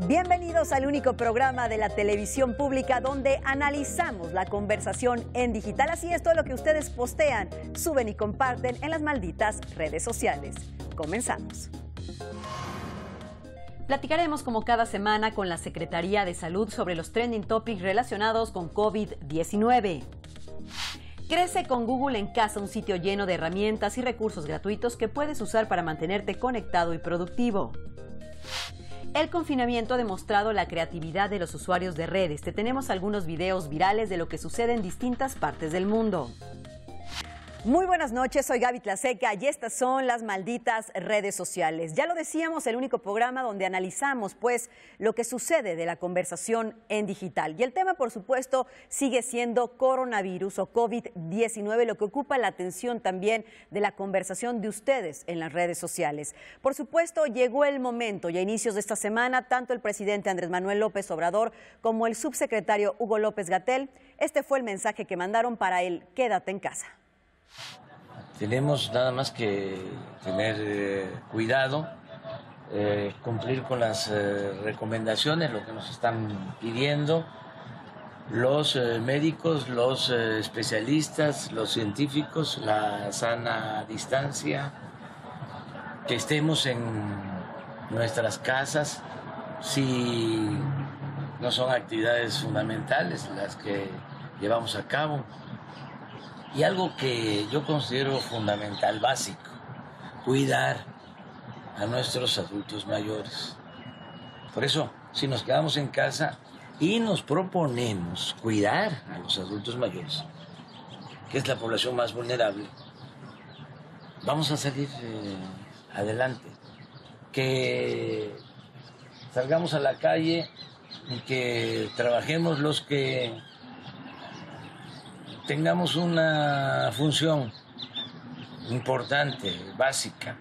Bienvenidos al único programa de la televisión pública donde analizamos la conversación en digital. Así es, todo lo que ustedes postean, suben y comparten en las malditas redes sociales. Comenzamos. Platicaremos como cada semana con la Secretaría de Salud sobre los trending topics relacionados con COVID-19. Crece con Google en Casa, un sitio lleno de herramientas y recursos gratuitos que puedes usar para mantenerte conectado y productivo. El confinamiento ha demostrado la creatividad de los usuarios de redes. Te tenemos algunos videos virales de lo que sucede en distintas partes del mundo. Muy buenas noches, soy Gaby Tlaseca y estas son las malditas redes sociales. Ya lo decíamos, el único programa donde analizamos lo que sucede de la conversación en digital. Y el tema, por supuesto, sigue siendo coronavirus o COVID-19, lo que ocupa la atención también de la conversación de ustedes en las redes sociales. Por supuesto, llegó el momento y a inicios de esta semana, tanto el presidente Andrés Manuel López Obrador como el subsecretario Hugo López-Gatell, este fue el mensaje que mandaron para el quédate en casa. Tenemos nada más que tener cuidado, cumplir con las recomendaciones, lo que nos están pidiendo los médicos, los especialistas, los científicos, la sana distancia, que estemos en nuestras casas si no son actividades fundamentales las que llevamos a cabo. Y algo que yo considero fundamental, básico, cuidar a nuestros adultos mayores. Por eso, si nos quedamos en casa y nos proponemos cuidar a los adultos mayores, que es la población más vulnerable, vamos a salir adelante. Que salgamos a la calle y que trabajemos los que tengamos una función importante, básica.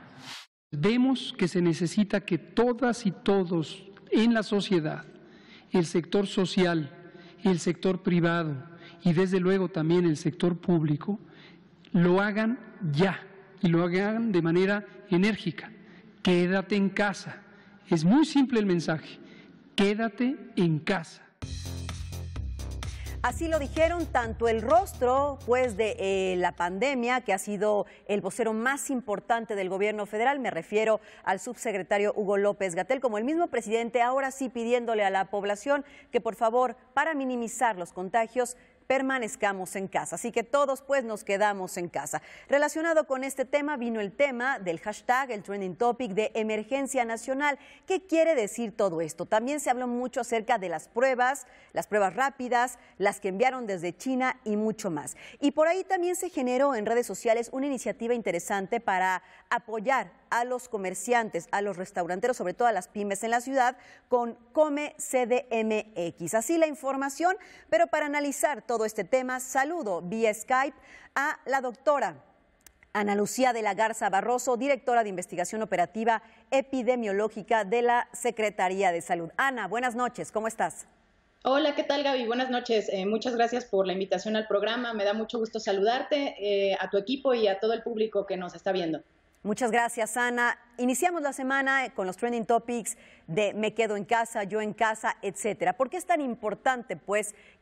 Vemos que se necesita que todas y todos en la sociedad, el sector social, el sector privado y desde luego también el sector público, lo hagan ya y lo hagan de manera enérgica. Quédate en casa. Es muy simple el mensaje. Quédate en casa. Así lo dijeron tanto el rostro de la pandemia, que ha sido el vocero más importante del gobierno federal, me refiero al subsecretario Hugo López-Gatell, como el mismo presidente, ahora sí pidiéndole a la población que por favor, para minimizar los contagios, permanezcamos en casa. Así que todos nos quedamos en casa. Relacionado con este tema vino el tema del hashtag, el trending topic de emergencia nacional. ¿Qué quiere decir todo esto? También se habló mucho acerca de las pruebas rápidas, las que enviaron desde China y mucho más. Y por ahí también se generó en redes sociales una iniciativa interesante para apoyar a los comerciantes, a los restauranteros, sobre todo a las pymes en la ciudad, con Come CDMX. Así la información, pero para analizar todo este tema, saludo vía Skype a la doctora Ana Lucía de la Garza Barroso, directora de Investigación Operativa Epidemiológica de la Secretaría de Salud. Ana, buenas noches, ¿cómo estás? Hola, ¿qué tal, Gaby? Buenas noches. Muchas gracias por la invitación al programa. Me da mucho gusto saludarte, a tu equipo y a todo el público que nos está viendo. Muchas gracias, Ana. Iniciamos la semana con los trending topics de me quedo en casa, yo en casa, etcétera. ¿Por qué es tan importante,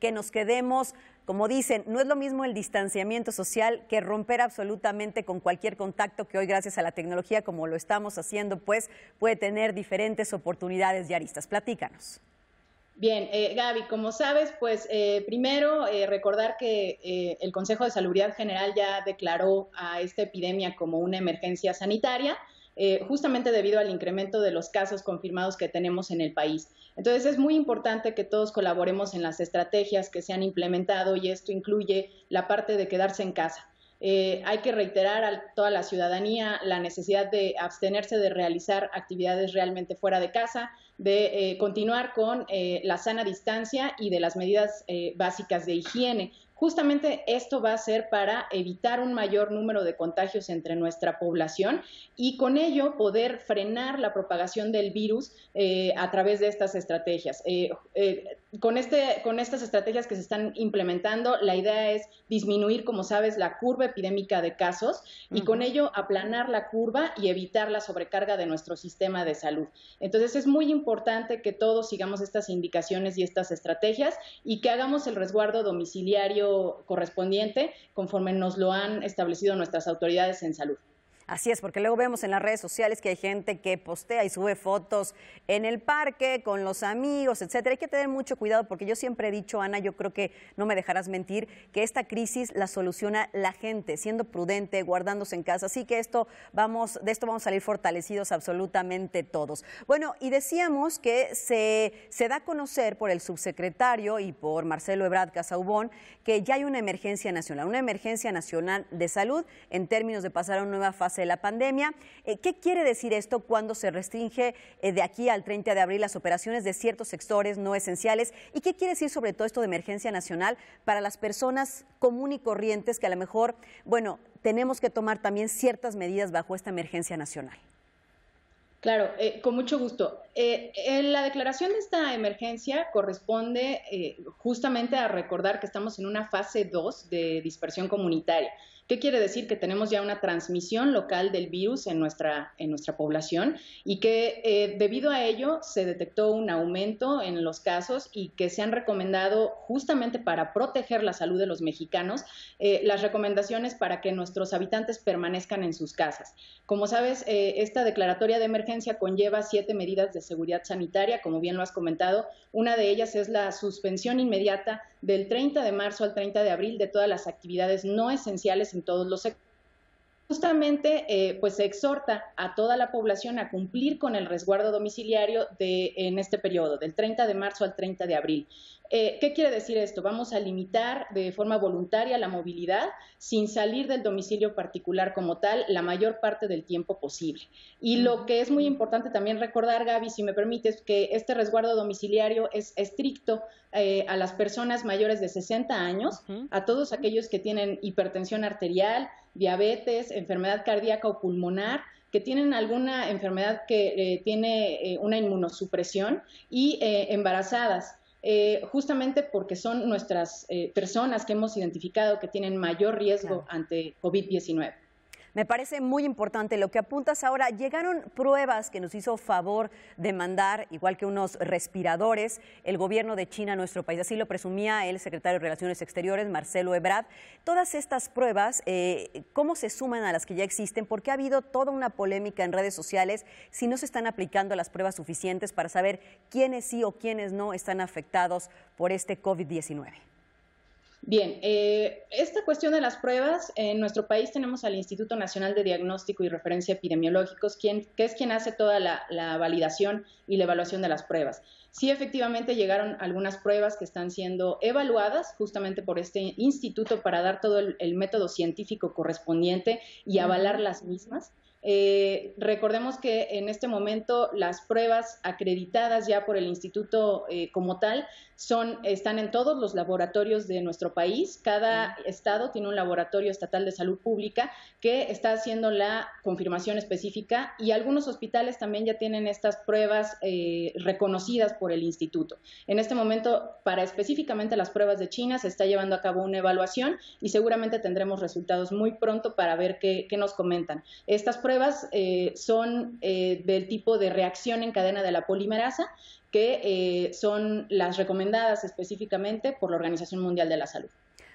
que nos quedemos? Como dicen, no es lo mismo el distanciamiento social que romper absolutamente con cualquier contacto que hoy, gracias a la tecnología, como lo estamos haciendo, puede tener diferentes oportunidades y aristas. Platícanos. Bien, Gaby, como sabes, primero recordar que el Consejo de Salubridad General ya declaró a esta epidemia como una emergencia sanitaria, justamente debido al incremento de los casos confirmados que tenemos en el país. Entonces es muy importante que todos colaboremos en las estrategias que se han implementado y esto incluye la parte de quedarse en casa. Hay que reiterar a toda la ciudadanía la necesidad de abstenerse de realizar actividades realmente fuera de casa, de continuar con la sana distancia y de las medidas básicas de higiene. Justamente esto va a ser para evitar un mayor número de contagios entre nuestra población y con ello poder frenar la propagación del virus a través de estas estrategias. con estas estrategias que se están implementando, la idea es disminuir, como sabes, la curva epidémica de casos y con ello aplanar la curva y evitar la sobrecarga de nuestro sistema de salud. Entonces, es muy importante que todos sigamos estas indicaciones y estas estrategias y que hagamos el resguardo domiciliario correspondiente conforme nos lo han establecido nuestras autoridades en salud. Así es, porque luego vemos en las redes sociales que hay gente que postea y sube fotos en el parque con los amigos, etcétera. Hay que tener mucho cuidado porque yo siempre he dicho, Ana, yo creo que no me dejarás mentir, que esta crisis la soluciona la gente, siendo prudente, guardándose en casa. Así que de esto vamos a salir fortalecidos absolutamente todos. Bueno, y decíamos que se da a conocer por el subsecretario y por Marcelo Ebrard Casaubon que ya hay una emergencia nacional de salud en términos de pasar a una nueva fase de la pandemia. ¿Qué quiere decir esto cuando se restringe de aquí al 30 de abril las operaciones de ciertos sectores no esenciales? ¿Y qué quiere decir sobre todo esto de emergencia nacional para las personas común y corrientes que a lo mejor, bueno, tenemos que tomar también ciertas medidas bajo esta emergencia nacional? Claro, con mucho gusto. La declaración de esta emergencia corresponde justamente a recordar que estamos en una fase 2 de dispersión comunitaria. ¿Qué quiere decir? Que tenemos ya una transmisión local del virus en nuestra población y que debido a ello se detectó un aumento en los casos y que se han recomendado justamente para proteger la salud de los mexicanos las recomendaciones para que nuestros habitantes permanezcan en sus casas. Como sabes, esta declaratoria de emergencia conlleva 7 medidas de seguridad sanitaria, como bien lo has comentado. Una de ellas es la suspensión inmediata del 30 de marzo al 30 de abril de todas las actividades no esenciales en todos los sectores. Justamente, pues se exhorta a toda la población a cumplir con el resguardo domiciliario en este periodo, del 30 de marzo al 30 de abril. ¿Qué quiere decir esto? Vamos a limitar de forma voluntaria la movilidad sin salir del domicilio particular como tal la mayor parte del tiempo posible. Y lo que es muy importante también recordar, Gaby, si me permites, que este resguardo domiciliario es estricto a las personas mayores de 60 años, a todos aquellos que tienen hipertensión arterial, diabetes, enfermedad cardíaca o pulmonar, que tienen alguna enfermedad que tiene una inmunosupresión y embarazadas. Justamente porque son nuestras personas que hemos identificado que tienen mayor riesgo ante COVID-19. Me parece muy importante lo que apuntas ahora. Llegaron pruebas que nos hizo favor de mandar, igual que unos respiradores, el gobierno de China a nuestro país. Así lo presumía el secretario de Relaciones Exteriores, Marcelo Ebrard. Todas estas pruebas, ¿cómo se suman a las que ya existen? Porque ha habido toda una polémica en redes sociales si no se están aplicando las pruebas suficientes para saber quiénes sí o quiénes no están afectados por este COVID-19. Bien, esta cuestión de las pruebas, en nuestro país tenemos al Instituto Nacional de Diagnóstico y Referencia Epidemiológicos, que es quien hace toda la validación y la evaluación de las pruebas. Sí, efectivamente llegaron algunas pruebas que están siendo evaluadas justamente por este instituto para dar todo el método científico correspondiente y avalar las mismas. Recordemos que en este momento las pruebas acreditadas ya por el instituto como tal están en todos los laboratorios de nuestro país. Cada estado tiene un laboratorio estatal de salud pública que está haciendo la confirmación específica y algunos hospitales también ya tienen estas pruebas reconocidas por el instituto. En este momento, para específicamente las pruebas de China, se está llevando a cabo una evaluación y seguramente tendremos resultados muy pronto para ver qué nos comentan. Estas pruebas son del tipo de reacción en cadena de la polimerasa, que son las recomendadas específicamente por la Organización Mundial de la Salud.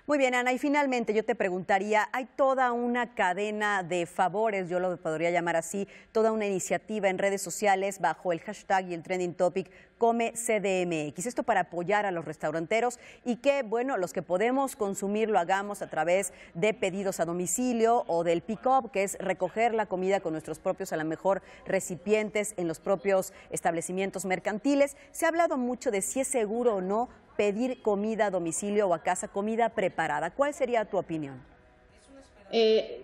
Muy bien, Ana, y finalmente yo te preguntaría, hay toda una cadena de favores, yo lo podría llamar así, toda una iniciativa en redes sociales bajo el hashtag y el trending topic Come CDMX, esto para apoyar a los restauranteros y que, bueno, los que podemos consumir lo hagamos a través de pedidos a domicilio o del pick-up, que es recoger la comida con nuestros propios, a lo mejor, recipientes en los propios establecimientos mercantiles. Se ha hablado mucho de si es seguro o no pedir comida a domicilio o a casa, comida preparada. ¿Cuál sería tu opinión?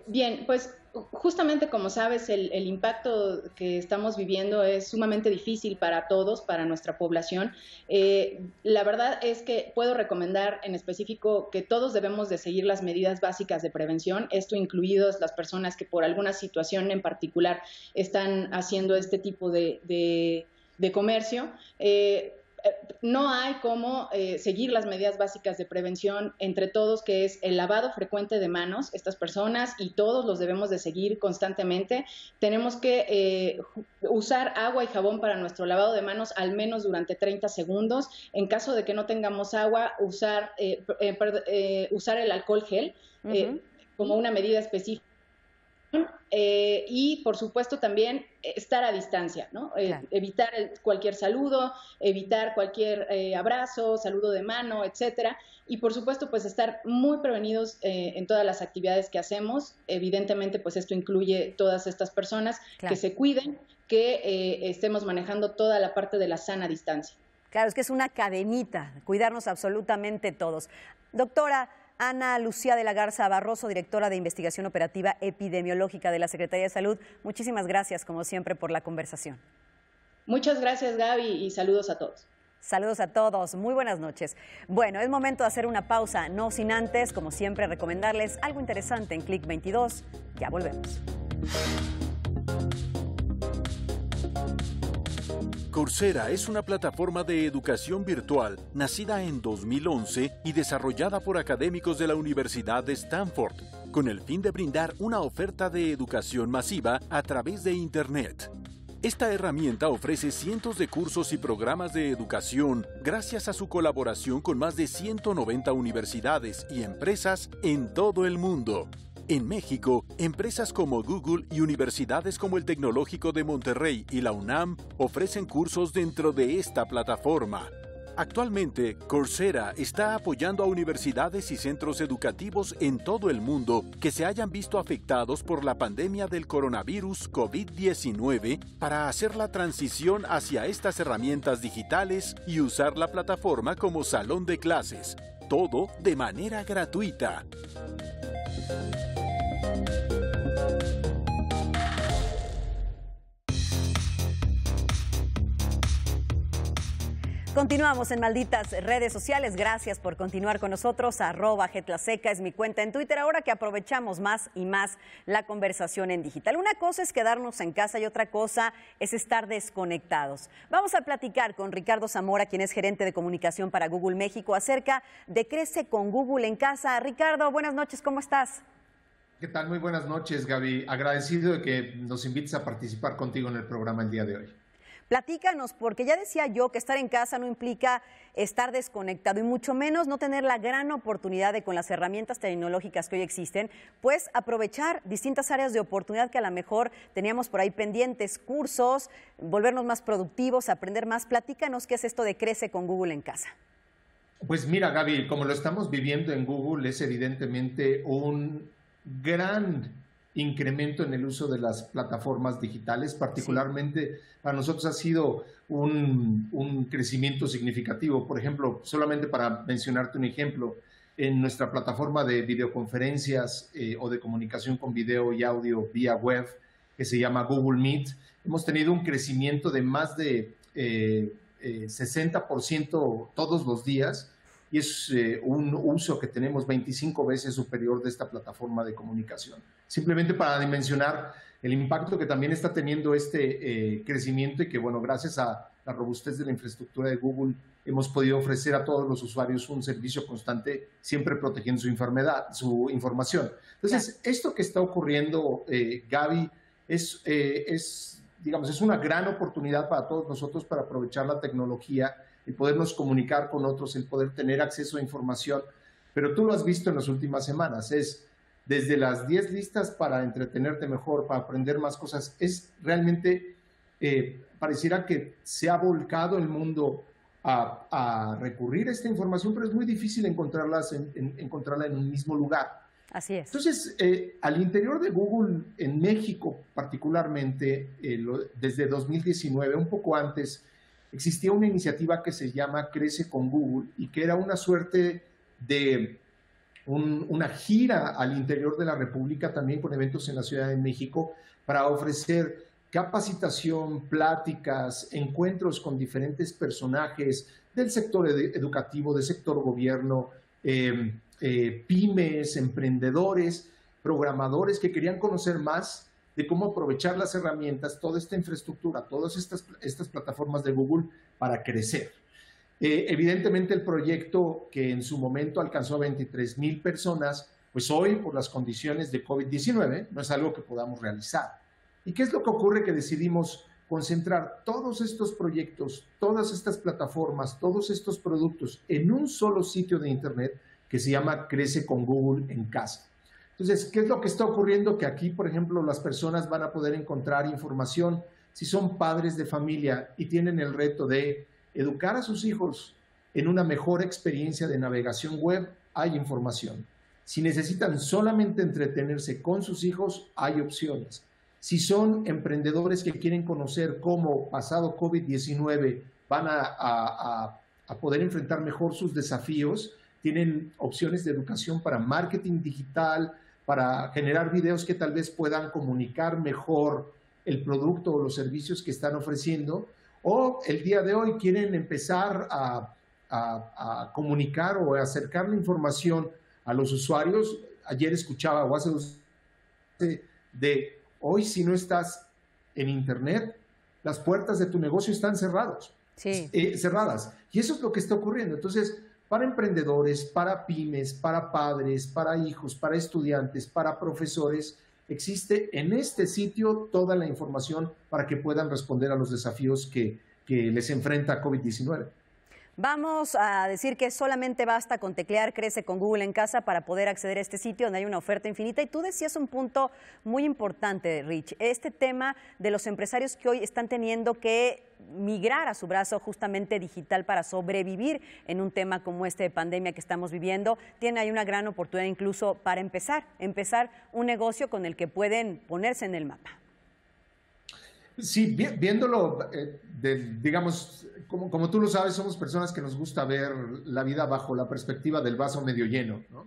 Bien, pues justamente como sabes, el impacto que estamos viviendo es sumamente difícil para todos, para nuestra población. La verdad es que puedo recomendar en específico que todos debemos de seguir las medidas básicas de prevención, esto incluidos las personas que por alguna situación en particular están haciendo este tipo de comercio. no hay cómo seguir las medidas básicas de prevención entre todos, que es el lavado frecuente de manos. Estas personas y todos los debemos de seguir constantemente. Tenemos que usar agua y jabón para nuestro lavado de manos al menos durante 30 segundos. En caso de que no tengamos agua, usar el alcohol gel como una medida específica. Y por supuesto también estar a distancia, ¿no? Claro. Evitar cualquier saludo, evitar cualquier abrazo, saludo de mano, etcétera. Y por supuesto pues estar muy prevenidos en todas las actividades que hacemos. Evidentemente pues esto incluye todas estas personas, claro, que se cuiden, que estemos manejando toda la parte de la sana distancia. Claro, es que es una cadenita, cuidarnos absolutamente todos. Doctora Ana Lucía de la Garza Barroso, directora de Investigación Operativa Epidemiológica de la Secretaría de Salud, muchísimas gracias, como siempre, por la conversación. Muchas gracias, Gaby, y saludos a todos. Saludos a todos, muy buenas noches. Bueno, es momento de hacer una pausa, no sin antes, como siempre, recomendarles algo interesante en Click 22. Ya volvemos. Coursera es una plataforma de educación virtual nacida en 2011 y desarrollada por académicos de la Universidad de Stanford, con el fin de brindar una oferta de educación masiva a través de Internet. Esta herramienta ofrece cientos de cursos y programas de educación gracias a su colaboración con más de 190 universidades y empresas en todo el mundo. En México, empresas como Google y universidades como el Tecnológico de Monterrey y la UNAM ofrecen cursos dentro de esta plataforma. Actualmente, Coursera está apoyando a universidades y centros educativos en todo el mundo que se hayan visto afectados por la pandemia del coronavirus COVID-19 para hacer la transición hacia estas herramientas digitales y usar la plataforma como salón de clases, todo de manera gratuita. Continuamos en Malditas Redes Sociales. Gracias por continuar con nosotros. @Getlaseca es mi cuenta en Twitter. Ahora que aprovechamos más y más la conversación en digital. Una cosa es quedarnos en casa y otra cosa es estar desconectados. Vamos a platicar con Ricardo Zamora, quien es gerente de comunicación para Google México, acerca de Crece con Google en casa. Ricardo, buenas noches, ¿cómo estás? ¿Qué tal? Muy buenas noches, Gaby. Agradecido de que nos invites a participar contigo en el programa el día de hoy. Platícanos, porque ya decía yo que estar en casa no implica estar desconectado y mucho menos no tener la gran oportunidad de, con las herramientas tecnológicas que hoy existen, pues aprovechar distintas áreas de oportunidad que a lo mejor teníamos por ahí pendientes, cursos, volvernos más productivos, aprender más. Platícanos qué es esto de Crece con Google en casa. Pues mira, Gaby, como lo estamos viviendo en Google, es evidentemente un gran incremento en el uso de las plataformas digitales, particularmente para nosotros ha sido un crecimiento significativo. Por ejemplo, solamente para mencionarte un ejemplo, en nuestra plataforma de videoconferencias o de comunicación con video y audio vía web, que se llama Google Meet, hemos tenido un crecimiento de más de 60% todos los días, y es un uso que tenemos 25 veces superior de esta plataforma de comunicación. Simplemente para dimensionar el impacto que también está teniendo este crecimiento y que, bueno, gracias a la robustez de la infraestructura de Google hemos podido ofrecer a todos los usuarios un servicio constante, siempre protegiendo su información. Entonces, esto que está ocurriendo, Gaby, digamos, es una gran oportunidad para todos nosotros para aprovechar la tecnología, el podernos comunicar con otros, el poder tener acceso a información. Pero tú lo has visto en las últimas semanas, es desde las 10 listas para entretenerte mejor, para aprender más cosas, es realmente, pareciera que se ha volcado el mundo a recurrir a esta información, pero es muy difícil encontrarla en un mismo lugar. Así es. Entonces, al interior de Google, en México particularmente, desde 2019, un poco antes, existía una iniciativa que se llama Crece con Google y que era una suerte de una gira al interior de la República, también con eventos en la Ciudad de México, para ofrecer capacitación, pláticas, encuentros con diferentes personajes del sector educativo, del sector gobierno, pymes, emprendedores, programadores que querían conocer más de cómo aprovechar las herramientas, toda esta infraestructura, todas estas plataformas de Google para crecer. Evidentemente el proyecto que en su momento alcanzó a 23,000 personas, pues hoy por las condiciones de COVID-19 no es algo que podamos realizar. ¿Y qué es lo que ocurre? Que decidimos concentrar todos estos proyectos, todas estas plataformas, todos estos productos en un solo sitio de Internet que se llama Crece con Google en Casa. Entonces, ¿qué es lo que está ocurriendo? Que aquí, por ejemplo, las personas van a poder encontrar información. Si son padres de familia y tienen el reto de educar a sus hijos en una mejor experiencia de navegación web, hay información. Si necesitan solamente entretenerse con sus hijos, hay opciones. Si son emprendedores que quieren conocer cómo, pasado COVID-19, van a poder enfrentar mejor sus desafíos, tienen opciones de educación para marketing digital, para generar videos que tal vez puedan comunicar mejor el producto o los servicios que están ofreciendo, o el día de hoy quieren empezar a comunicar o a acercar la información a los usuarios. Ayer escuchaba o hace de hoy, si no estás en Internet, las puertas de tu negocio están cerradas. Y eso es lo que está ocurriendo. Entonces, para emprendedores, para pymes, para padres, para hijos, para estudiantes, para profesores, existe en este sitio toda la información para que puedan responder a los desafíos que les enfrenta COVID-19. Vamos a decir que solamente basta con teclear Crece con Google en Casa para poder acceder a este sitio donde hay una oferta infinita. Y tú decías un punto muy importante, Rich, este tema de los empresarios que hoy están teniendo que migrar a su brazo justamente digital para sobrevivir en un tema como este de pandemia que estamos viviendo. Tiene ahí una gran oportunidad incluso para empezar un negocio con el que pueden ponerse en el mapa. Sí, viéndolo, digamos, como tú lo sabes, somos personas que nos gusta ver la vida bajo la perspectiva del vaso medio lleno, ¿no?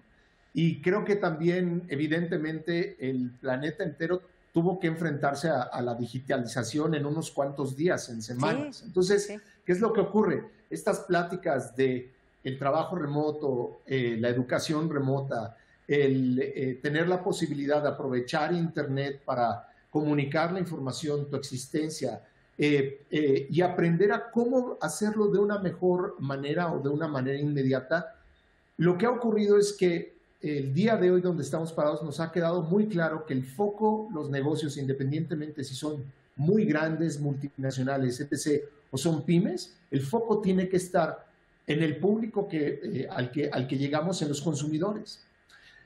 Y creo que también, evidentemente, el planeta entero tuvo que enfrentarse a la digitalización en unos cuantos días, en semanas. Sí, entonces, sí. ¿Qué es lo que ocurre? Estas pláticas de el trabajo remoto, la educación remota, el tener la posibilidad de aprovechar Internet para comunicar la información, tu existencia, y aprender a cómo hacerlo de una mejor manera o de una manera inmediata. Lo que ha ocurrido es que el día de hoy donde estamos parados nos ha quedado muy claro que el foco, los negocios, independientemente si son muy grandes, multinacionales, etc., o son pymes, el foco tiene que estar en el público al que llegamos, en los consumidores.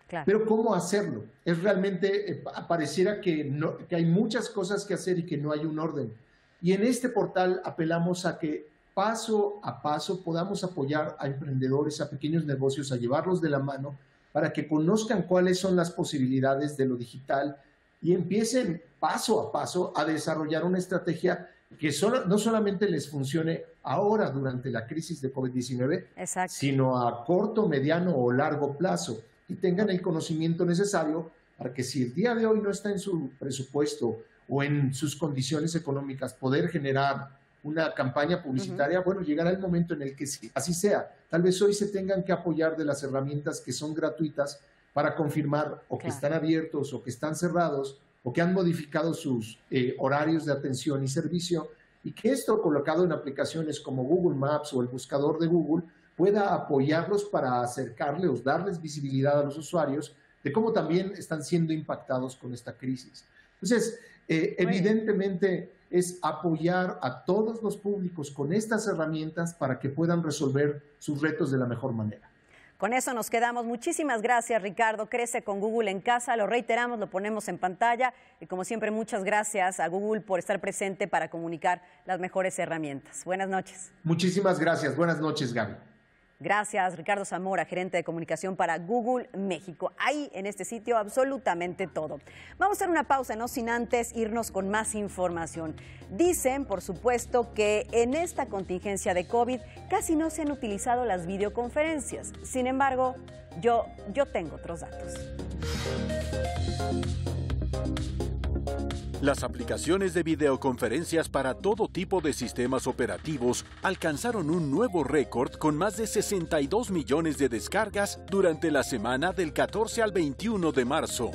Claro. Pero ¿cómo hacerlo? Es realmente, pareciera que hay muchas cosas que hacer y que no hay un orden. Y en este portal apelamos a que paso a paso podamos apoyar a emprendedores, a pequeños negocios, a llevarlos de la mano para que conozcan cuáles son las posibilidades de lo digital y empiecen paso a paso a desarrollar una estrategia que no solamente les funcione ahora durante la crisis de COVID-19, sino a corto, mediano o largo plazo, y tengan el conocimiento necesario para que si el día de hoy no está en su presupuesto o en sus condiciones económicas poder generar una campaña publicitaria, bueno, llegará el momento en el que así sea. Tal vez hoy se tengan que apoyar de las herramientas que son gratuitas para confirmar o que están abiertos o que están cerrados o que han modificado sus horarios de atención y servicio, y que esto colocado en aplicaciones como Google Maps o el buscador de Google pueda apoyarlos para acercarles, darles visibilidad a los usuarios de cómo también están siendo impactados con esta crisis. Entonces, evidentemente es apoyar a todos los públicos con estas herramientas para que puedan resolver sus retos de la mejor manera. Con eso nos quedamos. Muchísimas gracias, Ricardo. Crece con Google en Casa. Lo reiteramos, lo ponemos en pantalla. Y como siempre, muchas gracias a Google por estar presente para comunicar las mejores herramientas. Buenas noches. Muchísimas gracias. Buenas noches, Gaby. Gracias, Ricardo Zamora, gerente de comunicación para Google México. Hay en este sitio absolutamente todo. Vamos a hacer una pausa, no sin antes irnos con más información. Dicen, por supuesto, que en esta contingencia de COVID casi no se han utilizado las videoconferencias. Sin embargo, yo tengo otros datos. Las aplicaciones de videoconferencias para todo tipo de sistemas operativos alcanzaron un nuevo récord con más de 62 millones de descargas durante la semana del 14 al 21 de marzo.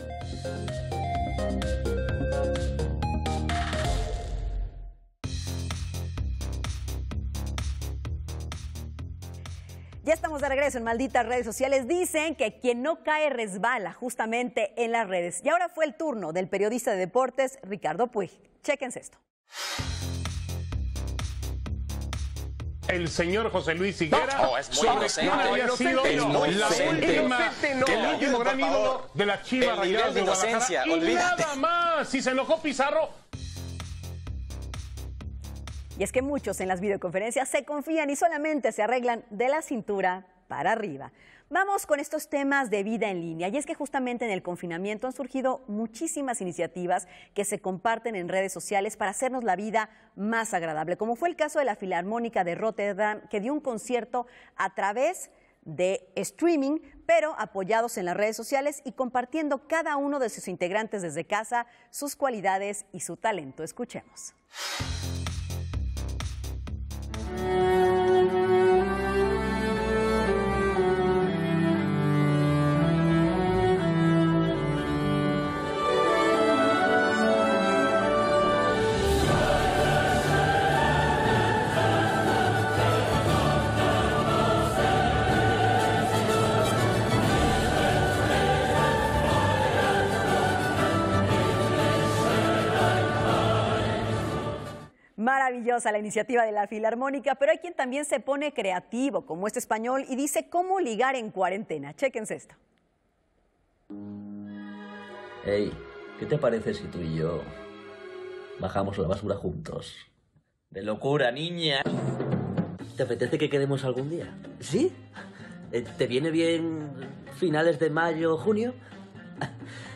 Ya estamos de regreso en Malditas Redes Sociales. Dicen que quien no cae resbala justamente en las redes. Y ahora fue el turno del periodista de deportes Ricardo Puig. Chéquense esto. El señor José Luis Higuera sobre quién había sido el último gran ídolo de las Chivas Rayadas de Guadalajara. Y nada más, si se enojó Pizarro. Y es que muchos en las videoconferencias se confían y solamente se arreglan de la cintura para arriba. Vamos con estos temas de vida en línea. Y es que justamente en el confinamiento han surgido muchísimas iniciativas que se comparten en redes sociales para hacernos la vida más agradable, como fue el caso de la Filarmónica de Rotterdam, que dio un concierto a través de streaming, pero apoyados en las redes sociales y compartiendo cada uno de sus integrantes desde casa sus cualidades y su talento. Escuchemos. Maravillosa la iniciativa de la Filarmónica, pero hay quien también se pone creativo, como este español, y dice cómo ligar en cuarentena. Chéquense esto. Hey, ¿qué te parece si tú y yo bajamos la basura juntos? ¡De locura, niña! ¿Te apetece que quedemos algún día? ¿Sí? ¿Te viene bien finales de mayo o junio?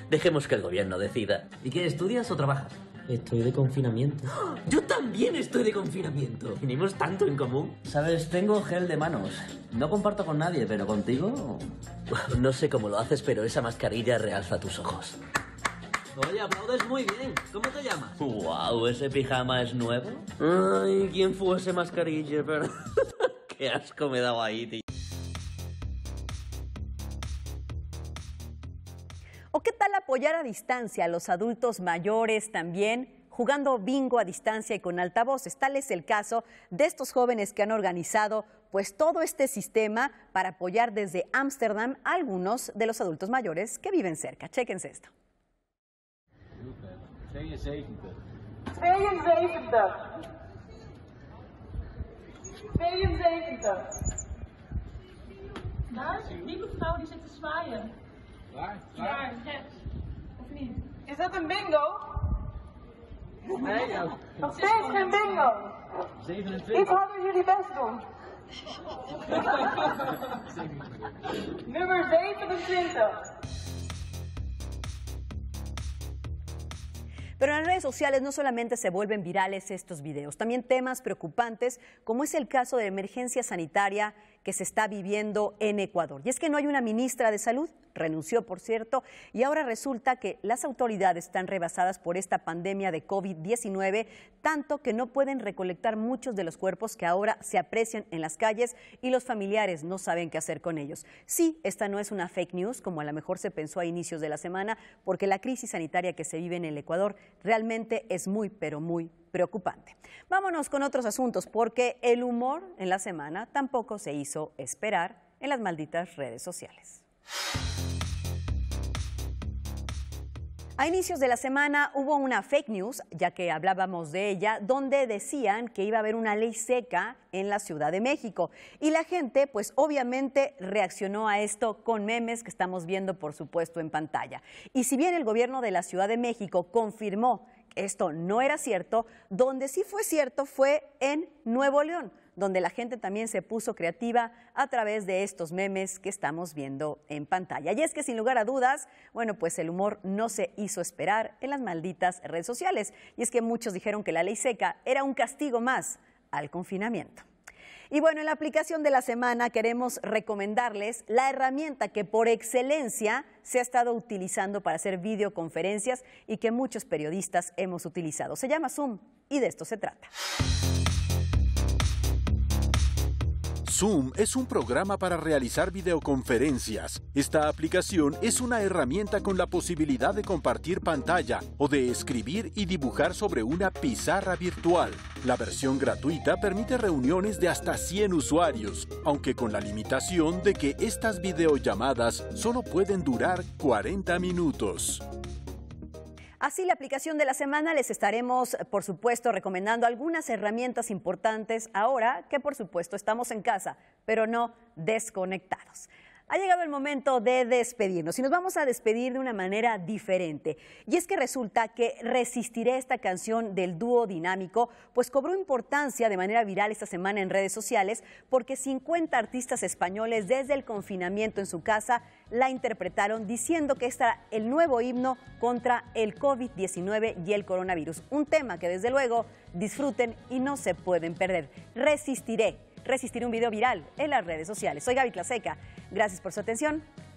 Dejemos que el gobierno decida. ¿Y qué, estudias o trabajas? Estoy de confinamiento. Yo también estoy de confinamiento. Tenemos tanto en común. Sabes, tengo gel de manos. No comparto con nadie, pero contigo... No sé cómo lo haces, pero esa mascarilla realza tus ojos. Oye, aplaudes muy bien. ¿Cómo te llamas? Wow, ¿ese pijama es nuevo? Ay, ¿quién fue ese mascarilla? Pero... Qué asco me daba ahí, tío. ¿O qué tal apoyar a distancia a los adultos mayores también, jugando bingo a distancia y con altavoces? Tal es el caso de estos jóvenes que han organizado pues todo este sistema para apoyar desde Ámsterdam a algunos de los adultos mayores que viven cerca. Chéquense esto. 72. Daar, die mevrouw die zit te zwaaien. Waar? Ja, of niet? Is dat een bingo? Nee, ja. Nog steeds geen bingo. 27. Iets hadden jullie best doen. Nummer 27. Pero en las redes sociales no solamente se vuelven virales estos videos, también temas preocupantes, como es el caso de la emergencia sanitaria que se está viviendo en Ecuador. Y es que no hay una ministra de Salud, renunció por cierto, y ahora resulta que las autoridades están rebasadas por esta pandemia de COVID-19, tanto que no pueden recolectar muchos de los cuerpos que ahora se aprecian en las calles y los familiares no saben qué hacer con ellos. Sí, esta no es una fake news, como a lo mejor se pensó a inicios de la semana, porque la crisis sanitaria que se vive en el Ecuador realmente es muy, pero muy preocupante. Vámonos con otros asuntos, porque el humor en la semana tampoco se hizo esperar en las malditas redes sociales. A inicios de la semana hubo una fake news, ya que hablábamos de ella, donde decían que iba a haber una ley seca en la Ciudad de México. Y la gente, pues obviamente reaccionó a esto con memes que estamos viendo, por supuesto, en pantalla. Y si bien el gobierno de la Ciudad de México confirmó que esto no era cierto, donde sí fue cierto fue en Nuevo León, donde la gente también se puso creativa a través de estos memes que estamos viendo en pantalla. Y es que sin lugar a dudas, bueno, pues el humor no se hizo esperar en las malditas redes sociales. Y es que muchos dijeron que la ley seca era un castigo más al confinamiento. Y bueno, en la aplicación de la semana queremos recomendarles la herramienta que por excelencia se ha estado utilizando para hacer videoconferencias y que muchos periodistas hemos utilizado. Se llama Zoom y de esto se trata. Zoom es un programa para realizar videoconferencias. Esta aplicación es una herramienta con la posibilidad de compartir pantalla o de escribir y dibujar sobre una pizarra virtual. La versión gratuita permite reuniones de hasta 100 usuarios, aunque con la limitación de que estas videollamadas solo pueden durar 40 minutos. Así, la aplicación de la semana les estaremos, por supuesto, recomendando algunas herramientas importantes ahora que, por supuesto, estamos en casa, pero no desconectados. Ha llegado el momento de despedirnos y nos vamos a despedir de una manera diferente. Y es que resulta que Resistiré, esta canción del dúo dinámico, pues cobró importancia de manera viral esta semana en redes sociales porque 50 artistas españoles desde el confinamiento en su casa la interpretaron diciendo que este era el nuevo himno contra el COVID-19 y el coronavirus. Un tema que desde luego disfruten y no se pueden perder. Resistiré un video viral en las redes sociales. Soy Gaby Tlaseca. Gracias por su atención.